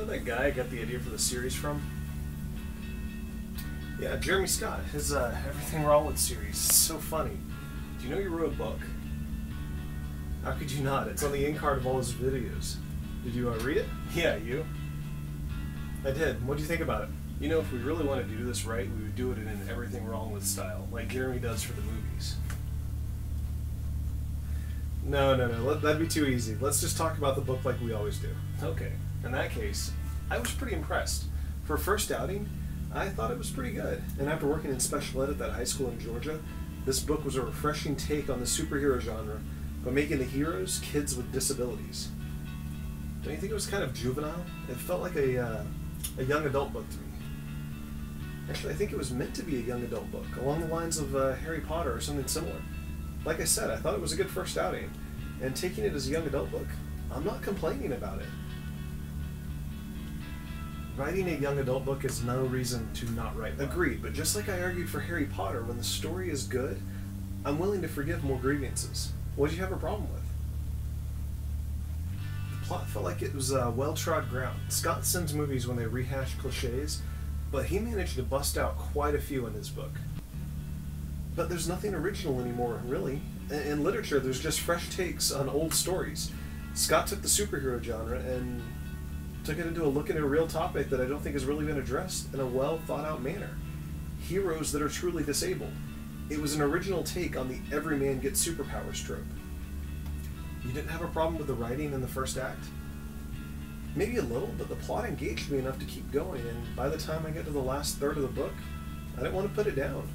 that guy I got the idea for the series from? Yeah, Jeremy Scott. His Everything Wrong With series. It's so funny. Do you know he wrote a book? How could you not? It's on the end card of all his videos. Did you read it? Yeah, you? I did. What do you think about it? You know, if we really wanted to do this right, we would do it in an Everything Wrong With style, like Jeremy does for the movies. No, that'd be too easy. Let's just talk about the book like we always do. Okay. In that case, I was pretty impressed. For a first outing, I thought it was pretty good. And after working in special ed at that high school in Georgia, this book was a refreshing take on the superhero genre by making the heroes kids with disabilities. Don't you think it was kind of juvenile? It felt like a young adult book to me. Actually, I think it was meant to be a young adult book, along the lines of Harry Potter or something similar. Like I said, I thought it was a good first outing, and taking it as a young adult book, I'm not complaining about it. Writing a young adult book is no reason to not write well. Agreed, but just like I argued for Harry Potter, when the story is good, I'm willing to forgive more grievances. What do you have a problem with? The plot felt like it was well-trod ground. Scott sends movies when they rehash cliches, but he managed to bust out quite a few in his book. But there's nothing original anymore, really. In literature, there's just fresh takes on old stories. Scott took the superhero genre and took it into a look at a real topic that I don't think has really been addressed in a well-thought-out manner. Heroes that are truly disabled. It was an original take on the every man gets superpowers trope. You didn't have a problem with the writing in the first act? Maybe a little, but the plot engaged me enough to keep going, and by the time I get to the last third of the book, I didn't want to put it down.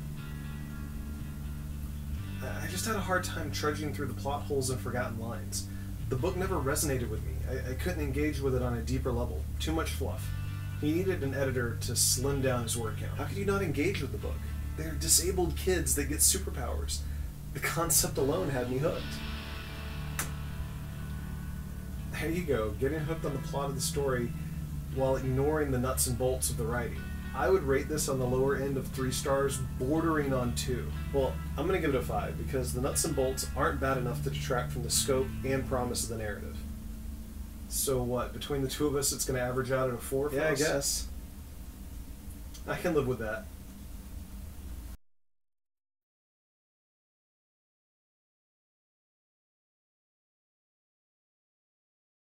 I just had a hard time trudging through the plot holes and forgotten lines. The book never resonated with me. I couldn't engage with it on a deeper level. Too much fluff. He needed an editor to slim down his word count. How could you not engage with the book? They're disabled kids that get superpowers. The concept alone had me hooked. There you go, getting hooked on the plot of the story while ignoring the nuts and bolts of the writing. I would rate this on the lower end of 3 stars, bordering on 2. Well, I'm going to give it a 5, because the nuts and bolts aren't bad enough to detract from the scope and promise of the narrative. So what, between the two of us it's going to average out at a 4 for us? Yeah, I guess. I can live with that.